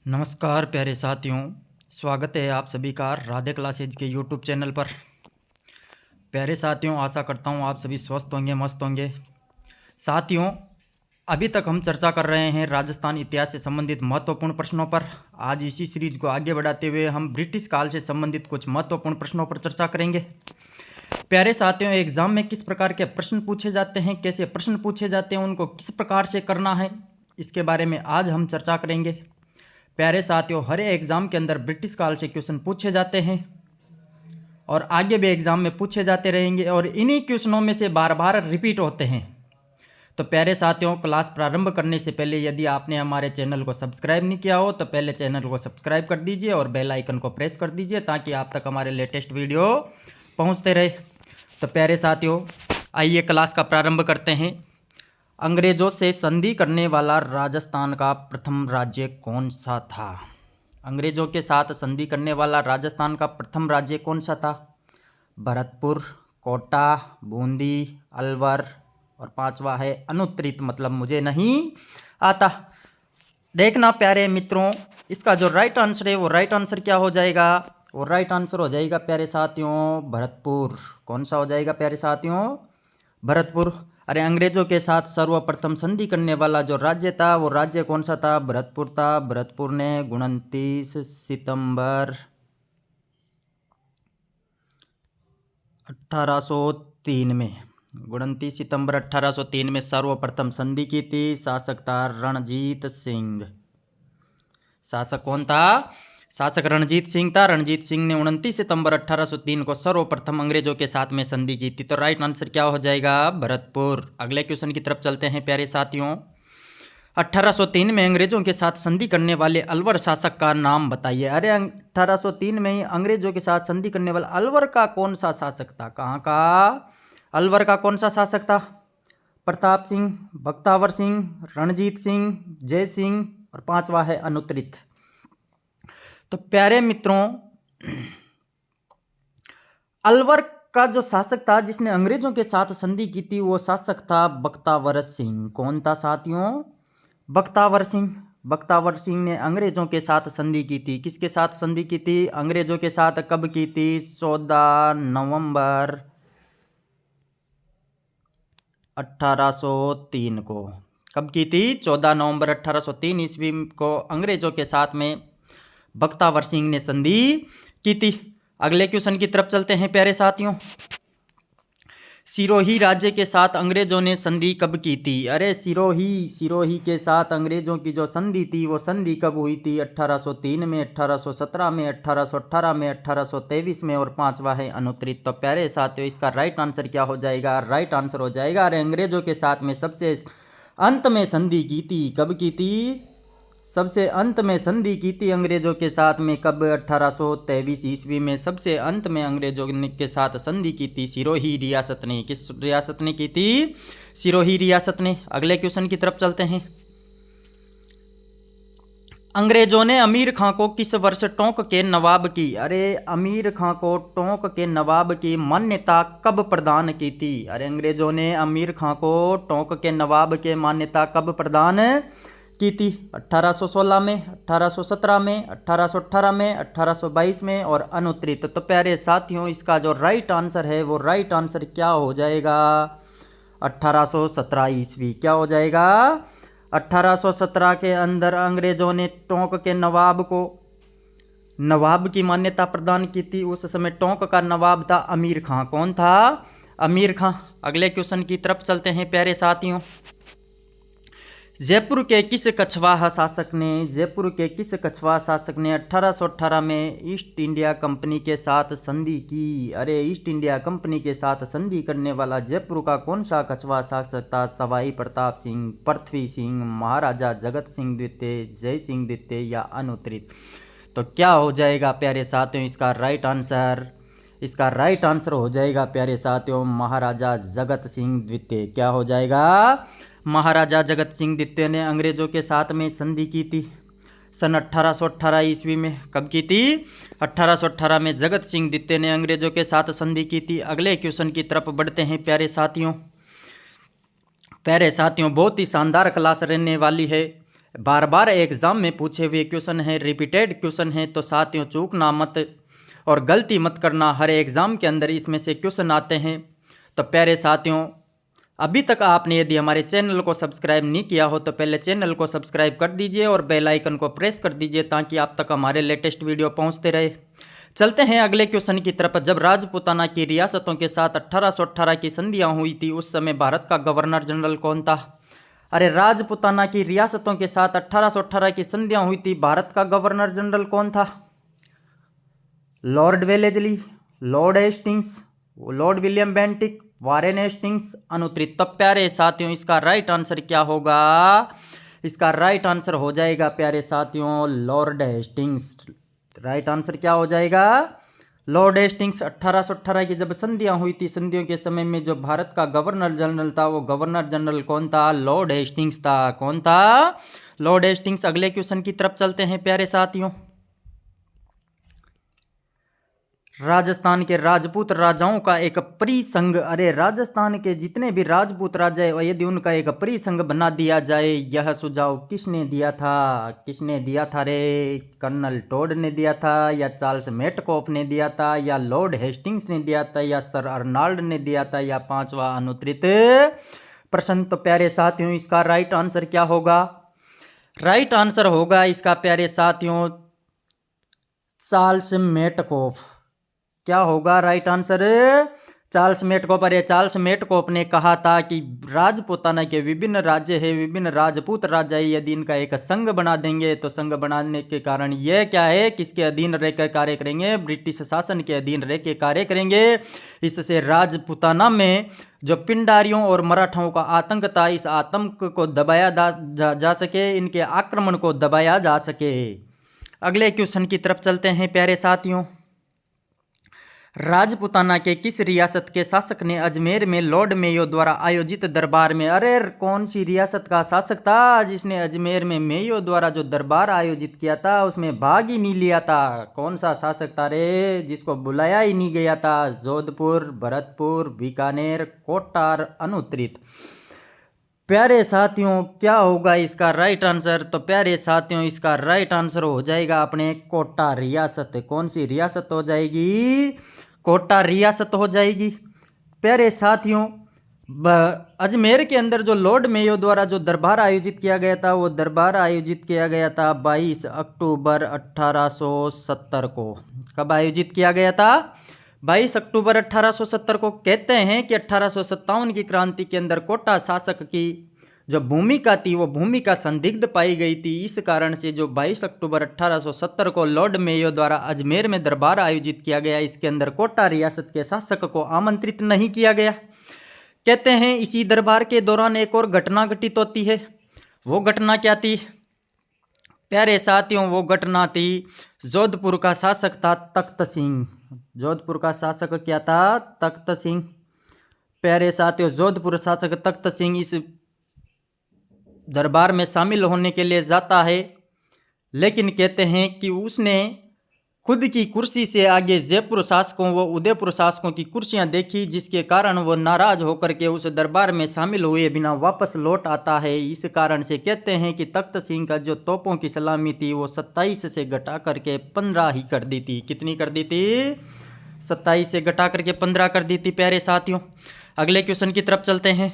नमस्कार प्यारे साथियों, स्वागत है आप सभी का राधे क्लासेज के यूट्यूब चैनल पर। प्यारे साथियों, आशा करता हूँ आप सभी स्वस्थ होंगे, मस्त होंगे। साथियों, अभी तक हम चर्चा कर रहे हैं राजस्थान इतिहास से संबंधित महत्वपूर्ण प्रश्नों पर। आज इसी सीरीज को आगे बढ़ाते हुए हम ब्रिटिश काल से संबंधित कुछ महत्वपूर्ण प्रश्नों पर चर्चा करेंगे। प्यारे साथियों, एग्जाम में किस प्रकार के प्रश्न पूछे जाते हैं, कैसे प्रश्न पूछे जाते हैं, उनको किस प्रकार से करना है, इसके बारे में आज हम चर्चा करेंगे। प्यारे साथियों, हर एग्ज़ाम के अंदर ब्रिटिश काल से क्वेश्चन पूछे जाते हैं और आगे भी एग्ज़ाम में पूछे जाते रहेंगे और इन्हीं क्वेश्चनों में से बार बार रिपीट होते हैं। तो प्यारे साथियों, क्लास प्रारंभ करने से पहले यदि आपने हमारे चैनल को सब्सक्राइब नहीं किया हो तो पहले चैनल को सब्सक्राइब कर दीजिए और बेल आइकन को प्रेस कर दीजिए ताकि आप तक हमारे लेटेस्ट वीडियो पहुँचते रहे। तो प्यारे साथियों, आइए क्लास का प्रारंभ करते हैं। अंग्रेजों से संधि करने वाला राजस्थान का प्रथम राज्य कौन सा था? अंग्रेजों के साथ संधि करने वाला राजस्थान का प्रथम राज्य कौन सा था? भरतपुर, कोटा, बूंदी, अलवर और पांचवा है अनुत्तरित, मतलब मुझे नहीं आता। देखना प्यारे मित्रों, इसका जो राइट आंसर है वो राइट आंसर क्या हो जाएगा? वो राइट आंसर हो जाएगा प्यारे साथियों भरतपुर। कौन सा हो जाएगा प्यारे साथियों? भरतपुर। अरे, अंग्रेजों के साथ सर्वप्रथम संधि करने वाला जो राज्य था वो राज्य कौन सा था? भरतपुर था। भरतपुर ने 29 सितंबर 1803 में 29 सितंबर 1803 में सर्वप्रथम संधि की थी। शासक था रणजीत सिंह। शासक कौन था? शासक रणजीत सिंह था। रणजीत सिंह ने 29 सितंबर 1803 को सर्वप्रथम अंग्रेजों के साथ में संधि की थी। तो राइट आंसर क्या हो जाएगा? भरतपुर। अगले क्वेश्चन की तरफ चलते हैं प्यारे साथियों। 1803 में अंग्रेजों के साथ संधि करने वाले अलवर शासक का नाम बताइए। अरे, 1803 में ही अंग्रेजों के साथ संधि करने वाला अलवर का कौन सा शासक था? कहाँ का? अलवर का कौन सा शासक था? प्रताप सिंह, बख्तावर सिंह, रणजीत सिंह, जय सिंह और पांचवा है अनुत्तरित। तो प्यारे मित्रों, अलवर का जो शासक था जिसने अंग्रेजों के साथ संधि की थी वो शासक था बख्तावर सिंह। कौन था साथियों? बख्तावर सिंह। बख्तावर सिंह ने अंग्रेजों के साथ संधि की थी। किसके साथ संधि की थी? अंग्रेजों के साथ। कब की थी? 14 नवंबर 1803 को। कब की थी? 14 नवंबर 1803 ईस्वी को अंग्रेजों के साथ में बख्तावर सिंह ने संधि की थी। अगले क्वेश्चन की तरफ चलते हैं प्यारे साथियों। सिरोही राज्य के साथ अंग्रेजों ने संधि कब की थी? अरे, सिरोही के साथ अंग्रेजों की जो संधि थी वो संधि कब हुई थी? 1803 में, 1817 में, 1818 में, 1823 में और पांचवा है अनुत्तरित। तो प्यारे साथियों, इसका राइट आंसर क्या हो जाएगा? राइट आंसर हो जाएगा, अरे अंग्रेजों के साथ में सबसे अंत में संधि की थी। कब की थी? सबसे अंत में संधि की थी अंग्रेजों के साथ में। कब? 1823 ईस्वी में सबसे अंत में अंग्रेजों के साथ संधि की थी सिरोही रियासत ने। किस रियासत ने की थी? सिरोही रियासत ने। अगले क्वेश्चन की तरफ चलते हैं। अंग्रेजों ने अमीर खां को किस वर्ष टोंक के नवाब की? अरे, अमीर खां को टोंक के नवाब की मान्यता कब प्रदान की थी? अरे, अंग्रेजों ने अमीर खां को टोंक के नवाब के मान्यता कब प्रदान की थी? 1816 में, 1817 में, 1818 में, 1822 में और अनुत्तरित। तो प्यारे साथियों, इसका जो राइट आंसर है वो राइट आंसर क्या हो जाएगा? 1817 ईस्वी। क्या हो जाएगा? 1817 के अंदर अंग्रेजों ने टोंक के नवाब को नवाब की मान्यता प्रदान की थी। उस समय टोंक का नवाब था अमीर खां। कौन था? अमीर खां। अगले क्वेश्चन की तरफ चलते हैं प्यारे साथियों। जयपुर के किस कछवाहा शासक ने 1818 में ईस्ट इंडिया कंपनी के साथ संधि की? अरे, ईस्ट इंडिया कंपनी के साथ संधि करने वाला जयपुर का कौन सा कछवाहा शासक था? सवाई प्रताप सिंह, पृथ्वी सिंह, महाराजा जगत सिंह द्वितीय, जय सिंह द्वितीय या अनुत्तरित। तो क्या हो जाएगा प्यारे साथियों इसका राइट आंसर? इसका राइट आंसर हो जाएगा प्यारे साथियों महाराजा जगत सिंह द्वितीय। क्या हो जाएगा? महाराजा जगत सिंह द्वितीय ने अंग्रेजों के साथ में संधि की थी सन 1818 ईस्वी में। कब की थी? 1818 में जगत सिंह द्वितीय ने अंग्रेजों के साथ संधि की थी। अगले क्वेश्चन की तरफ बढ़ते हैं प्यारे साथियों। बहुत ही शानदार क्लास रहने वाली है। बार बार एग्ज़ाम में पूछे हुए क्वेश्चन हैं, रिपीटेड क्वेश्चन हैं, तो साथियों चूकना मत और गलती मत करना। हर एग्ज़ाम के अंदर इसमें से क्वेश्चन आते हैं। तो प्यारे साथियों, अभी तक आपने यदि हमारे चैनल को सब्सक्राइब नहीं किया हो तो पहले चैनल को सब्सक्राइब कर दीजिए और बेल आइकन को प्रेस कर दीजिए ताकि आप तक हमारे लेटेस्ट वीडियो पहुंचते रहे। चलते हैं अगले क्वेश्चन की तरफ। जब राजपूताना की रियासतों के साथ 1818 की संधियां हुई थी, उस समय भारत का गवर्नर जनरल कौन था? अरे राजपूताना की रियासतों के साथ 1818 की संधियां हुई थी, भारत का गवर्नर जनरल कौन था? Lord Wellesley, Lord Hastings, Lord William Bentinck, Warren Hastings, अनुत्रित। तब प्यारे साथियों इसका राइट आंसर क्या होगा? इसका राइट आंसर हो जाएगा प्यारे साथियों लॉर्ड हेस्टिंग्स। राइट आंसर क्या हो जाएगा? Lord Hastings. 1818 की जब संधियां हुई थी, संधियों के समय में जो भारत का गवर्नर जनरल था वो गवर्नर जनरल कौन था? लॉर्ड हेस्टिंग्स था। कौन था? Lord Hastings. अगले क्वेश्चन की तरफ चलते हैं प्यारे साथियों। राजस्थान के राजपूत राजाओं का एक परिसंघ, अरे राजस्थान के जितने भी राजपूत राजा है यदि उनका एक परिसंघ बना दिया जाए, यह सुझाव किसने दिया था? किसने दिया था रे? कर्नल टोड ने दिया था, या चार्ल्स मेटकॉफ ने दिया था, या लॉर्ड हेस्टिंग्स ने दिया था, या सर अर्नाल्ड ने दिया था, या पांचवा अनुत्तरित प्रश्न। तो प्यारे साथियों इसका राइट आंसर क्या होगा? राइट आंसर होगा इसका प्यारे साथियों चार्ल्स मेटकॉफ। क्या होगा राइट आंसर? Charles Metcalfe. अरे चार्ल्स मेटकॉफ ने कहा था कि राजपूताना के विभिन्न राज्य है, विभिन्न राजपूत राज्य है, यदि इनका एक संघ बना देंगे तो संघ बनाने के कारण यह क्या है, किसके अधीन रहकर कार्य करेंगे? ब्रिटिश शासन के अधीन रहकर कार्य करेंगे। इससे राजपूताना में जो पिंडारियों और मराठाओं का आतंक था, इस आतंक को दबाया जा सके, इनके आक्रमण को दबाया जा सके। अगले क्वेश्चन की तरफ चलते हैं प्यारे साथियों। राजपूताना के किस रियासत के शासक ने अजमेर में लॉर्ड मेयो द्वारा आयोजित दरबार में, अरे कौन सी रियासत का शासक था जिसने अजमेर में मेयो द्वारा जो दरबार आयोजित किया था उसमें भाग ही नहीं लिया था? कौन सा शासक था रे जिसको बुलाया ही नहीं गया था? जोधपुर, भरतपुर, बीकानेर, कोटार, अनुत्तरित। प्यारे साथियों क्या होगा इसका राइट आंसर? तो प्यारे साथियों इसका राइट आंसर हो जाएगा अपने कोटा रियासत। कौन सी रियासत हो जाएगी? कोटा रियासत हो जाएगी। प्यारे साथियों अजमेर के अंदर जो लॉर्ड मेयो द्वारा जो दरबार आयोजित किया गया था, वो दरबार आयोजित किया गया था 22 अक्टूबर 1870 को। कब आयोजित किया गया था? 22 अक्टूबर 1870 को। कहते हैं कि 1857 की क्रांति के अंदर कोटा शासक की जो भूमिका थी वो भूमिका संदिग्ध पाई गई थी। इस कारण से जो 22 अक्टूबर 1870 को लॉर्ड मेयो द्वारा अजमेर में दरबार आयोजित किया गया, इसके अंदर कोटा रियासत के शासक को आमंत्रित नहीं किया गया। कहते हैं इसी दरबार के दौरान एक और घटना घटित होती है। वो घटना क्या थी प्यारे साथियों? वो घटना थी जोधपुर का शासक था तख्त सिंह। जोधपुर का शासक क्या था? तख्त सिंह। प्यारे साथियों जोधपुर शासक तख्त सिंह इस दरबार में शामिल होने के लिए जाता है, लेकिन कहते हैं कि उसने खुद की कुर्सी से आगे जयपुर शासकों व उदयपुर शासकों की कुर्सियां देखी, जिसके कारण वो नाराज होकर के उस दरबार में शामिल हुए बिना वापस लौट आता है। इस कारण से कहते हैं कि तख्त सिंह का जो तोपों की सलामी थी वो 27 से घटा करके 15 ही कर दी थी। कितनी कर दी थी? 27 से घटा करके 15 कर दी थी। प्यारे साथियों अगले क्वेश्चन की तरफ चलते हैं।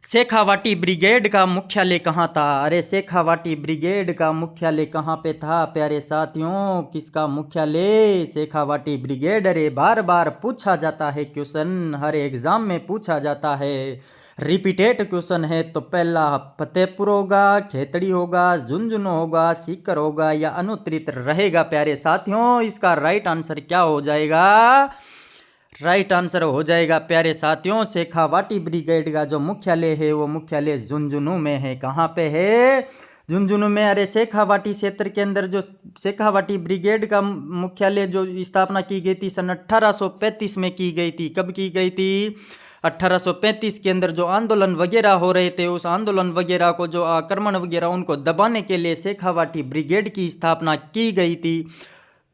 शेखावाटी ब्रिगेड का मुख्यालय कहाँ था? अरे शेखावाटी ब्रिगेड का मुख्यालय कहाँ पे था प्यारे साथियों? किसका मुख्यालय? शेखावाटी ब्रिगेड। अरे बार बार पूछा जाता है क्वेश्चन, हर एग्जाम में पूछा जाता है, रिपीटेड क्वेश्चन है। तो पहला फतेहपुर होगा, खेतड़ी होगा, झुंझुनू होगा, सीकर होगा, या अनुत्तरित रहेगा प्यारे साथियों? इसका राइट आंसर क्या हो जाएगा? राइट आंसर हो जाएगा प्यारे साथियों शेखावाटी ब्रिगेड का जो मुख्यालय है वो मुख्यालय झुंझुनू में है। कहाँ पे है? झुंझुनू में। अरे शेखावाटी क्षेत्र के अंदर जो शेखावाटी ब्रिगेड का मुख्यालय जो स्थापना की गई थी सन 1835 में की गई थी। कब की गई थी? 1835 के अंदर जो आंदोलन वगैरह हो रहे थे, उस आंदोलन वगैरह को जो आक्रमण वगैरह उनको दबाने के लिए शेखावाटी ब्रिगेड की स्थापना की गई थी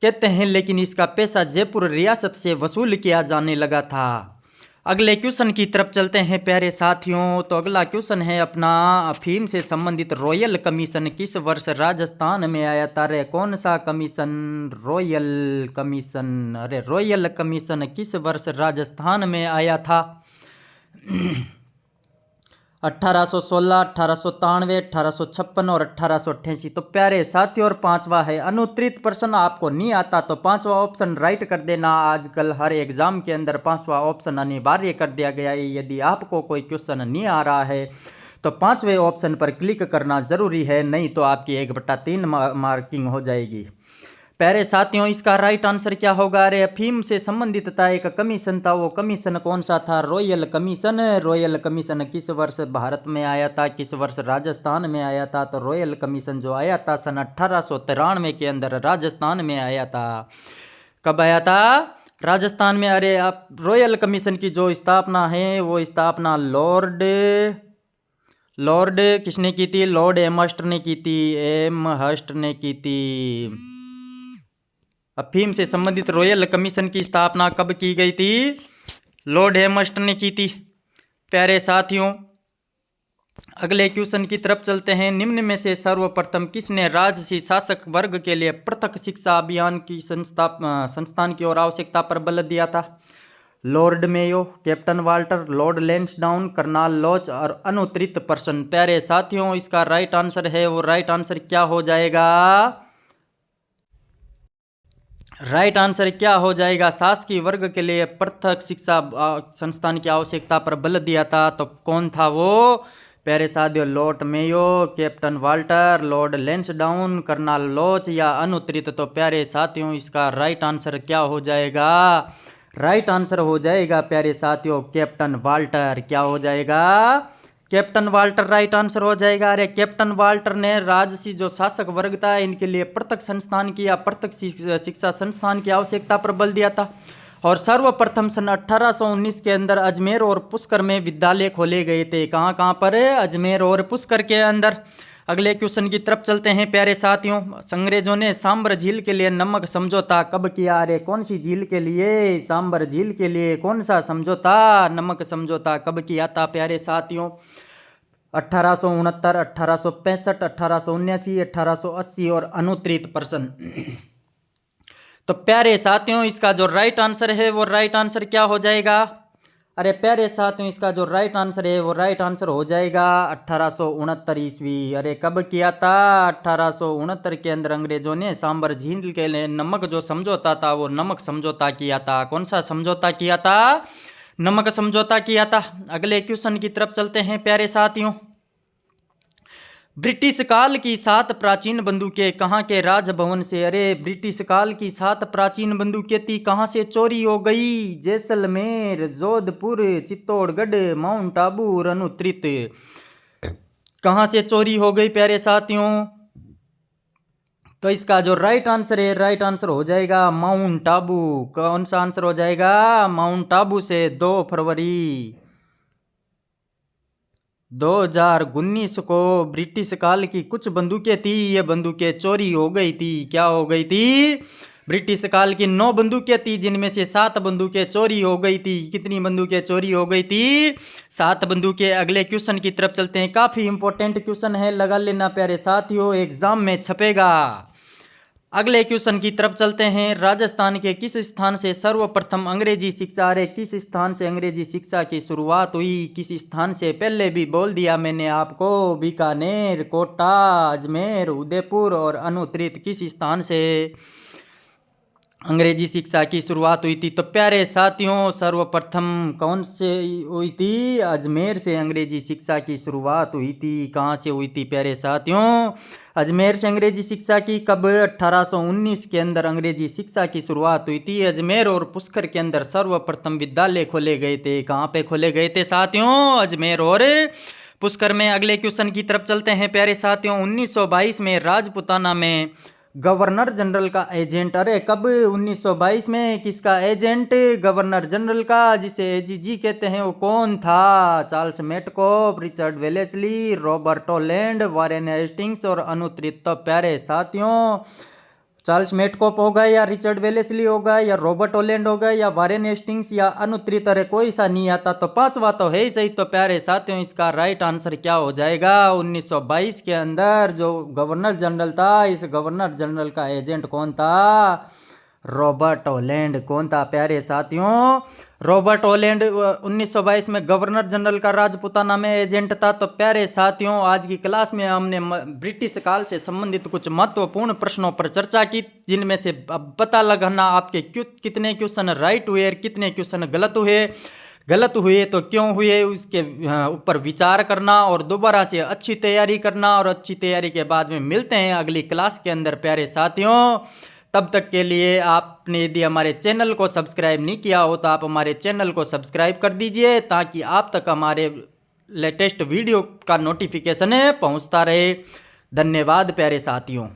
कहते हैं। लेकिन इसका पैसा जयपुर रियासत से वसूल किया जाने लगा था। अगले क्वेश्चन की तरफ चलते हैं प्यारे साथियों। तो अगला क्वेश्चन है अपना, अफीम से संबंधित रॉयल कमीशन किस वर्ष राजस्थान में आया था? अरे कौन सा कमीशन? Royal commission. अरे रॉयल कमीशन किस वर्ष राजस्थान में आया था? 1816, 1893, 1856 और 1888। तो प्यारे साथियों, और पांचवा है अनुत्तरित प्रश्न। आपको नहीं आता तो पांचवा ऑप्शन राइट कर देना। आजकल हर एग्जाम के अंदर पांचवा ऑप्शन अनिवार्य कर दिया गया है। यदि आपको कोई क्वेश्चन नहीं आ रहा है तो पांचवें ऑप्शन पर क्लिक करना जरूरी है, नहीं तो आपकी 1/3 मार्किंग हो जाएगी। प्यारे साथियों, इसका राइट आंसर क्या होगा? अरे अफीम से संबंधित था एक कमीशन था, वो कमीशन कौन सा था? Royal commission. रॉयल कमीशन किस वर्ष भारत में आया था, किस वर्ष राजस्थान में आया था? तो रॉयल कमीशन जो आया था सन 1893 के अंदर राजस्थान में आया था। कब आया था? राजस्थान में। अरे आप रॉयल कमीशन की जो स्थापना है वो स्थापना लॉर्ड किसने की थी? लॉर्ड एमहर्स्ट ने की थी। एमहर्स्ट ने की थी। अफीम से संबंधित रॉयल कमीशन की स्थापना कब की गई थी? लॉर्ड एमहर्स्ट ने की थी। प्यारे साथियों, अगले क्वेश्चन की तरफ चलते हैं। निम्न में से सर्वप्रथम किसने राजसी शासक वर्ग के लिए पृथक शिक्षा अभियान की संस्थान की ओर आवश्यकता पर बल दिया था? Lord Mayo, captain Walter, Lord Lansdowne, colonel Loch और अनुत्तरित पर्सन। प्यारे साथियों, इसका राइट आंसर है, वो राइट आंसर क्या हो जाएगा? राइट आंसर क्या हो जाएगा? शासकीय वर्ग के लिए पृथक शिक्षा संस्थान की आवश्यकता पर बल दिया था। तो कौन था वो? प्यारे साथियों, Lord Mayo, captain Walter, Lord Lansdowne, colonel Loch या अनुत्तरित। तो प्यारे साथियों, इसका राइट आंसर क्या हो जाएगा? राइट आंसर हो जाएगा प्यारे साथियों कैप्टन वाल्टर। क्या हो जाएगा? कैप्टन वाल्टर राइट आंसर हो जाएगा। अरे कैप्टन वाल्टर ने राजसी जो शासक वर्ग था इनके लिए पृथक संस्थान की या पृथक शिक्षा संस्थान की आवश्यकता पर बल दिया था। और सर्वप्रथम सन 1819 के अंदर अजमेर और पुष्कर में विद्यालय खोले गए थे। कहाँ कहाँ पर? अजमेर और पुष्कर के अंदर। अगले क्वेश्चन की तरफ चलते हैं प्यारे साथियों। अंग्रेजों ने सांबर झील के लिए नमक समझौता कब किया? अरे कौन सी झील के लिए? सांबर झील के लिए कौन सा समझौता, नमक समझौता कब किया था प्यारे साथियों? 1869, 1865, 1879, 1880 और अनुत्तरित पर्सन। तो प्यारे साथियों, इसका जो राइट आंसर है वो राइट आंसर क्या हो जाएगा? अरे प्यारे साथियों, इसका जो राइट आंसर है वो राइट आंसर हो जाएगा 1869 ईस्वी। अरे कब किया था? 1869 के अंदर अंग्रेजों ने सांबर झील के लिए नमक जो समझौता था वो नमक समझौता किया था। कौन सा समझौता किया था? नमक समझौता किया था। अगले क्वेश्चन की तरफ चलते हैं प्यारे साथियों। ब्रिटिश काल की 7 प्राचीन बंदूकें कहाँ के राजभवन से? अरे ब्रिटिश काल की 7 प्राचीन बंदूकें थी, कहाँ से चोरी हो गई? जैसलमेर, जोधपुर, चित्तौड़गढ़, माउंट आबू और अनुत्तरित। कहाँ से चोरी हो गई प्यारे साथियों? तो इसका जो राइट आंसर है, राइट आंसर हो जाएगा माउंट आबू। कौन सा आंसर हो जाएगा? माउंट आबू से 2 फरवरी 2019 को ब्रिटिश काल की कुछ बंदूकें थी, ये बंदूकें चोरी हो गई थी। क्या हो गई थी? ब्रिटिश काल की 9 बंदूकें थी, जिनमें से 7 बंदूकें चोरी हो गई थी। कितनी बंदूकें चोरी हो गई थी? 7 बंदूकें। अगले क्वेश्चन की तरफ चलते हैं। काफी इंपॉर्टेंट क्वेश्चन है, लगा लेना प्यारे साथियों, एग्जाम में छपेगा। अगले क्वेश्चन की तरफ चलते हैं। राजस्थान के किस स्थान से सर्वप्रथम अंग्रेजी शिक्षा? अरे किस स्थान से अंग्रेजी शिक्षा की शुरुआत हुई? किस स्थान से? पहले भी बोल दिया मैंने आपको, बीकानेर, कोटा, अजमेर, उदयपुर और अनुत्तरित। किस स्थान से अंग्रेजी शिक्षा की शुरुआत हुई थी? तो प्यारे साथियों, सर्वप्रथम कौन से हुई थी? अजमेर से अंग्रेजी शिक्षा की शुरुआत हुई थी। कहाँ से हुई थी प्यारे साथियों? अजमेर से अंग्रेजी शिक्षा की। कब? 1819 के अंदर अंग्रेजी शिक्षा की शुरुआत हुई थी। अजमेर और पुष्कर के अंदर सर्वप्रथम विद्यालय खोले गए थे। कहाँ पे खोले गए थे साथियों? अजमेर और पुष्कर में। अगले क्वेश्चन की तरफ चलते हैं प्यारे साथियों। 1922 में राजपुताना में गवर्नर जनरल का एजेंट। अरे कब? 1922 में किसका एजेंट? गवर्नर जनरल का, जिसे एजीजी कहते हैं, वो कौन था? Charles Metcalfe, Richard Wellesley, Robert Holland, Warren Hastings और अनुत्तरित। तो प्यारे साथियों, चार्ल्स मेटकॉप होगा या रिचर्ड वेलेस्ली होगा या रॉबर्ट ओलैंड होगा या वारेन हेस्टिंग्स या अनुत्री तरह कोई सा नहीं आता, तो पांचवा तो है ही सही। तो प्यारे साथियों, इसका राइट आंसर क्या हो जाएगा? 1922 के अंदर जो गवर्नर जनरल था, इस गवर्नर जनरल का एजेंट कौन था? Robert Holland. कौन था प्यारे साथियों? रॉबर्ट ओलैंड 1922 में गवर्नर जनरल का राजपुताना में एजेंट था। तो प्यारे साथियों, आज की क्लास में हमने ब्रिटिश काल से संबंधित कुछ महत्वपूर्ण प्रश्नों पर चर्चा की, जिनमें से अब पता लगाना आपके कितने क्वेश्चन राइट हुए और कितने क्वेश्चन गलत हुए तो क्यों हुए, उसके ऊपर विचार करना और दोबारा से अच्छी तैयारी करना। और अच्छी तैयारी के बाद में मिलते हैं अगली क्लास के अंदर प्यारे साथियों। तब तक के लिए आपने यदि हमारे चैनल को सब्सक्राइब नहीं किया हो तो आप हमारे चैनल को सब्सक्राइब कर दीजिए, ताकि आप तक हमारे लेटेस्ट वीडियो का नोटिफिकेशन पहुंचता रहे। धन्यवाद प्यारे साथियों।